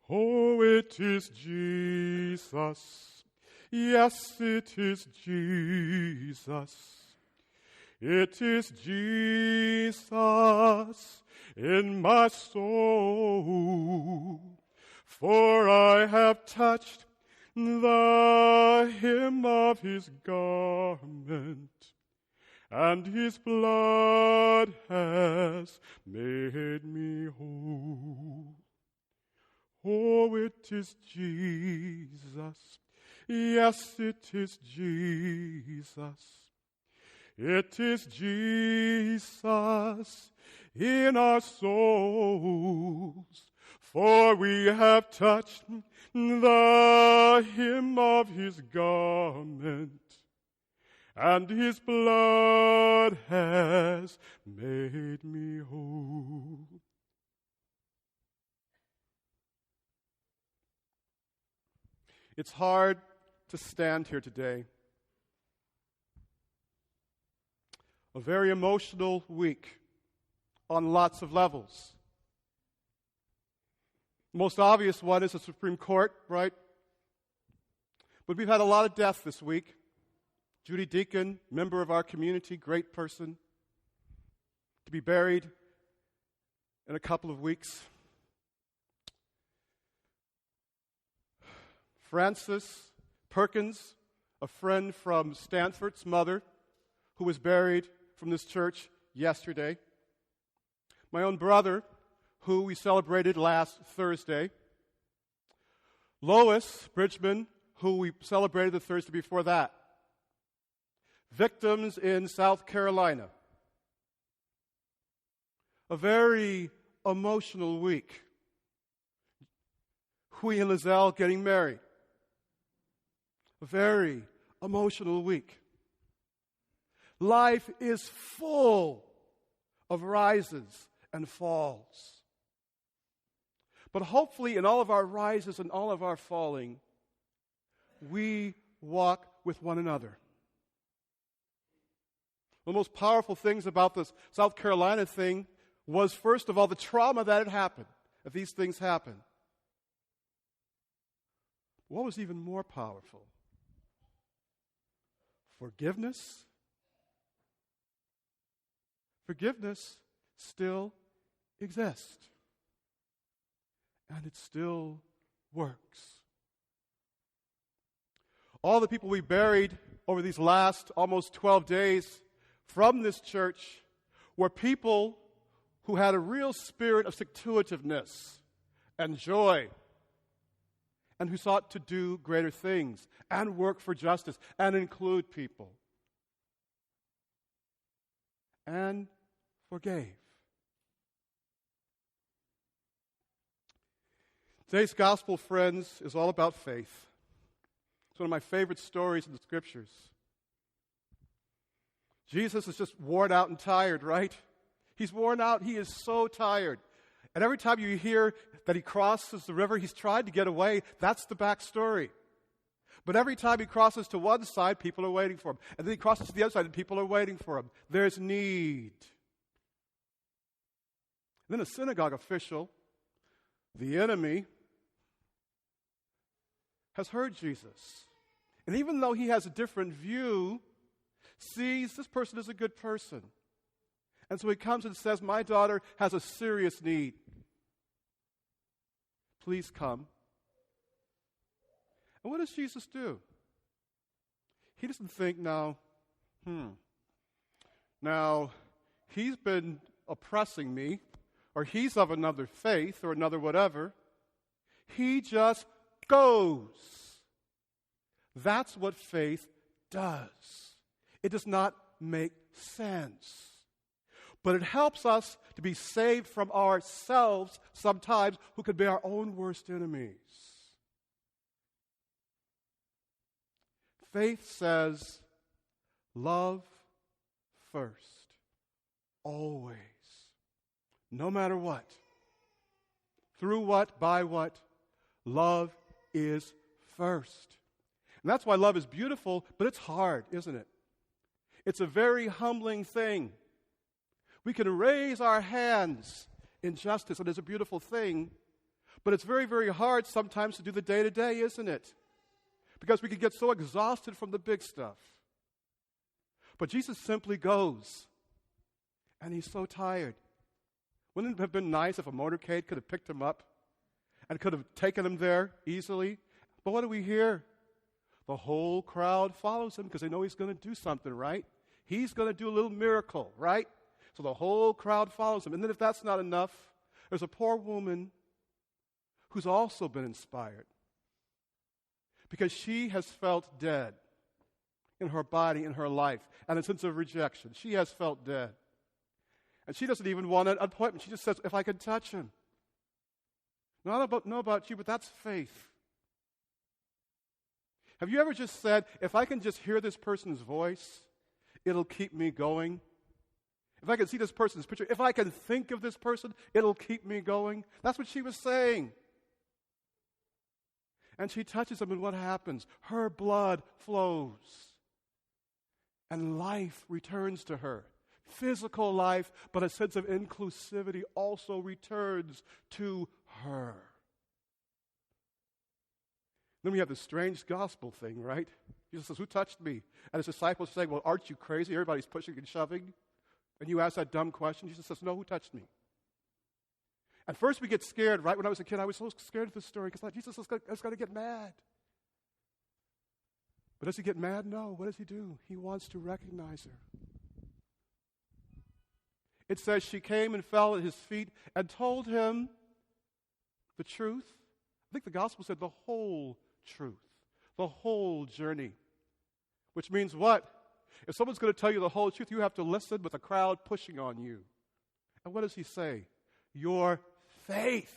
Oh, it is Jesus. Yes, it is Jesus. It is Jesus in my soul. For I have touched the hem of his garment, and his blood has made me whole. Oh, it is Jesus. Yes, it is Jesus. It is Jesus in our souls. For we have touched the hem of his garment, and his blood has made me whole. It's hard to stand here today. A very emotional week on lots of levels. The most obvious one is the Supreme Court, right? But we've had a lot of death this week. Judy Deacon, member of our community, great person, to be buried in a couple of weeks. Frances Perkins, a friend from Stanford's mother, who was buried from this church yesterday. My own brother, who we celebrated last Thursday. Lois Bridgman, who we celebrated the Thursday before that. Victims in South Carolina. A very emotional week. Hui and Lizelle getting married. A very emotional week. Life is full of rises and falls. But hopefully in all of our rises and all of our falling, we walk with one another. One of the most powerful things about this South Carolina thing was, first of all, the trauma that had happened, that these things happen. What was even more powerful? Forgiveness. Forgiveness still exists. And it still works. All the people we buried over these last almost 12 days from this church were people who had a real spirit of stick-to-itiveness and joy, and who sought to do greater things and work for justice and include people. And forgave. Today's gospel, friends, is all about faith. It's one of my favorite stories in the Scriptures. Jesus is just worn out and tired, right? He's worn out. He is so tired. And every time you hear that he crosses the river, he's tried to get away. That's the backstory. But every time he crosses to one side, people are waiting for him. And then he crosses to the other side, and people are waiting for him. There's need. And then a synagogue official, the enemy, has heard Jesus. And even though he has a different view, sees this person is a good person. And so he comes and says, my daughter has a serious need. Please come. And what does Jesus do? He doesn't think, now, he's been oppressing me, or he's of another faith, or another whatever. He just goes. That's what faith does. It does not make sense. But it helps us to be saved from ourselves sometimes, who could be our own worst enemies. Faith says, love first, always, no matter what, through what, by what, love is first. And that's why love is beautiful, but it's hard, isn't it? It's a very humbling thing. We can raise our hands in justice, and it's a beautiful thing, But it's very, very hard sometimes to do the day-to-day, isn't it? Because we can get so exhausted from the big stuff. But Jesus simply goes, and he's so tired. Wouldn't it have been nice if a motorcade could have picked him up and could have taken him there easily? But what do we hear? The whole crowd follows him because they know he's going to do something, right? He's going to do a little miracle, right? So the whole crowd follows him. And then if that's not enough, there's a poor woman who's also been inspired because she has felt dead in her body, in her life, and a sense of rejection. She has felt dead. And she doesn't even want an appointment. She just says, if I can touch him. Not about, know about you, but that's faith. Have you ever just said, if I can just hear this person's voice, it'll keep me going? If I can see this person's picture, if I can think of this person, it'll keep me going? That's what she was saying. And she touches him, and what happens? Her blood flows. And life returns to her. Physical life, but a sense of inclusivity also returns to her. Then we have this strange gospel thing, right? Jesus says, who touched me? And his disciples say, well, aren't you crazy? Everybody's pushing and shoving. And you ask that dumb question. Jesus says, no, who touched me? At first we get scared, right? When I was a kid, I was so scared of this story because Jesus is going to get mad. But does he get mad? No. What does he do? He wants to recognize her. It says she came and fell at his feet and told him the truth. I think the gospel said the whole truth, the whole journey. Which means what? If someone's going to tell you the whole truth, you have to listen with a crowd pushing on you. And what does he say? Your faith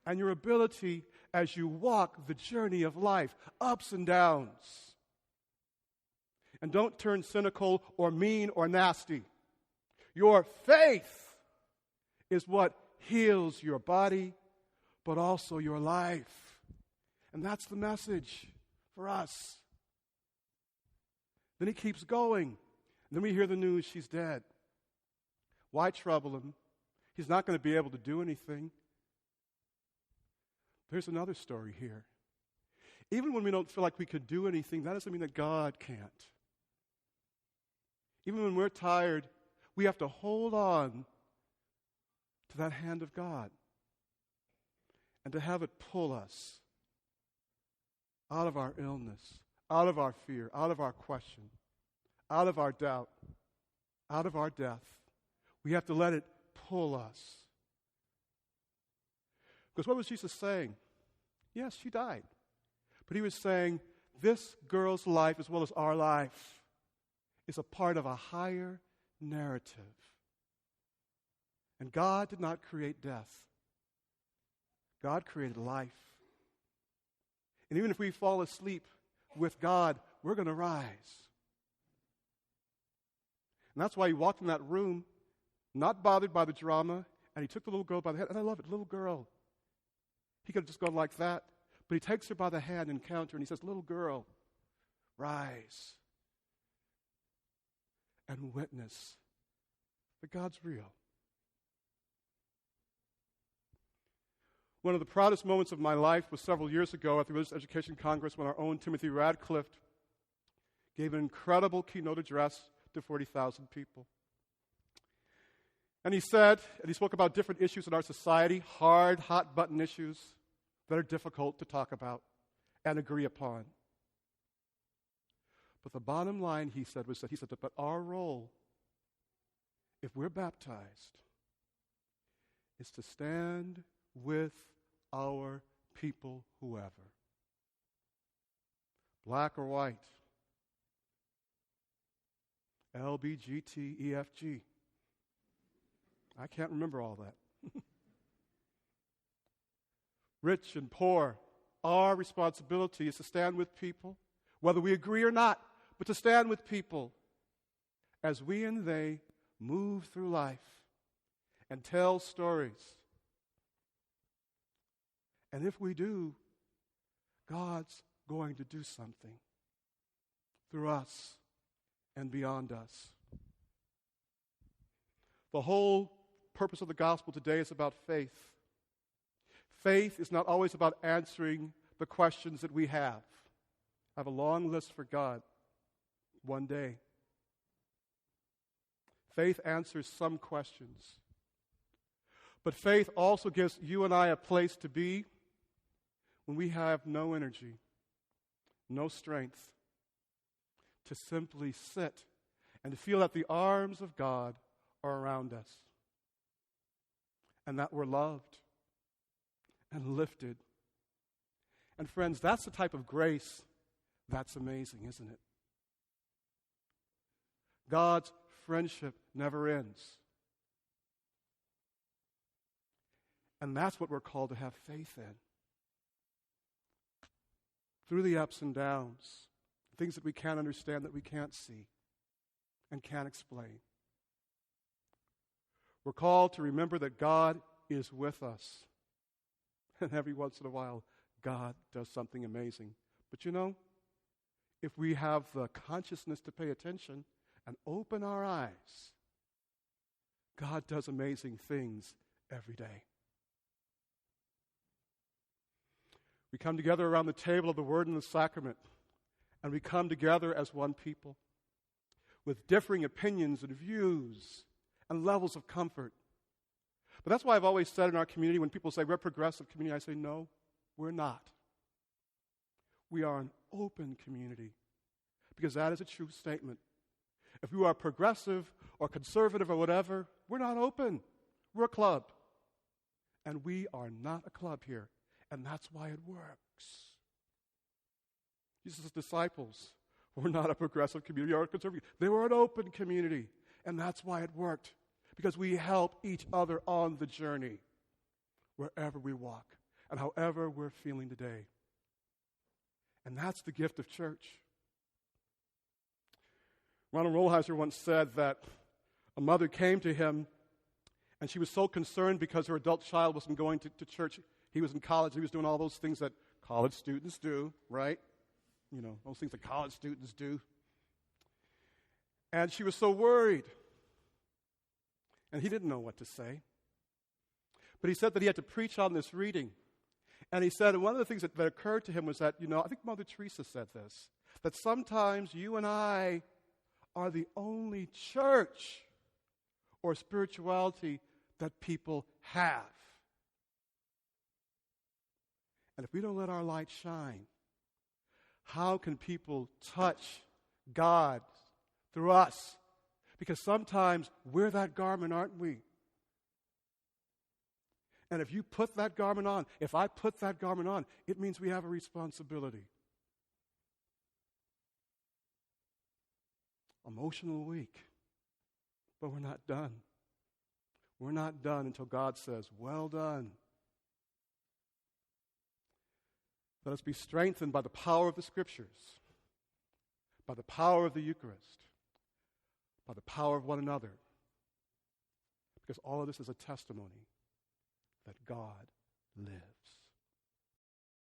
and your ability as you walk the journey of life, ups and downs. And don't turn cynical or mean or nasty. Your faith is what heals your body, but also your life. And that's the message for us. Then he keeps going. And then we hear the news, she's dead. Why trouble him? He's not going to be able to do anything. There's another story here. Even when we don't feel like we could do anything, that doesn't mean that God can't. Even when we're tired, we have to hold on to that hand of God and to have it pull us out of our illness, out of our fear, out of our question, out of our doubt, out of our death. We have to let it pull us. Because what was Jesus saying? Yes, she died. But he was saying, this girl's life, as well as our life, is a part of a higher narrative. And God did not create death. God created life. And even if we fall asleep with God, we're going to rise. And that's why he walked in that room, not bothered by the drama, and he took the little girl by the hand. And I love it, little girl. He could have just gone like that. But he takes her by the hand and counter, and he says, little girl, rise and witness that God's real. One of the proudest moments of my life was several years ago at the Religious Education Congress when our own Timothy Radcliffe gave an incredible keynote address to 40,000 people. And he spoke about different issues in our society, hard, hot-button issues that are difficult to talk about and agree upon. But the bottom line, he said, but our role, if we're baptized, is to stand with our people, whoever. Black or white. L, B, G, T, E, F, G. I can't remember all that. Rich and poor, our responsibility is to stand with people, whether we agree or not, but to stand with people as we and they move through life and tell stories. And if we do, God's going to do something through us and beyond us. The whole purpose of the gospel today is about faith. Faith is not always about answering the questions that we have. I have a long list for God one day. Faith answers some questions. But faith also gives you and I a place to be when we have no energy, no strength, to simply sit and to feel that the arms of God are around us and that we're loved and lifted. And friends, that's the type of grace that's amazing, isn't it? God's friendship never ends. And that's what we're called to have faith in. Through the ups and downs, things that we can't understand, that we can't see and can't explain. We're called to remember that God is with us. And every once in a while, God does something amazing. But you know, if we have the consciousness to pay attention and open our eyes, God does amazing things every day. We come together around the table of the Word and the Sacrament, and we come together as one people with differing opinions and views and levels of comfort. But that's why I've always said in our community, when people say we're a progressive community, I say, no, we're not. We are an open community, because that is a true statement. If you are progressive or conservative or whatever, we're not open. We're a club. And we are not a club here. And that's why it works. Jesus' disciples were not a progressive community or a conservative. They were an open community. And that's why it worked. Because we help each other on the journey wherever we walk and however we're feeling today. And that's the gift of church. Ronald Rolheiser once said that a mother came to him and she was so concerned because her adult child wasn't going to church. He was in college. He was doing all those things that college students do, right? You know, those things that college students do. And she was so worried. And he didn't know what to say. But he said that he had to preach on this reading. And he said, and one of the things that occurred to him was that, I think Mother Teresa said this, that sometimes you and I are the only church or spirituality that people have. And if we don't let our light shine, how can people touch God through us? Because sometimes we're that garment, aren't we? And if you put that garment on, if I put that garment on, it means we have a responsibility. Emotional week. But we're not done. We're not done until God says, well done. Let us be strengthened by the power of the Scriptures, by the power of the Eucharist, by the power of one another. Because all of this is a testimony that God lives.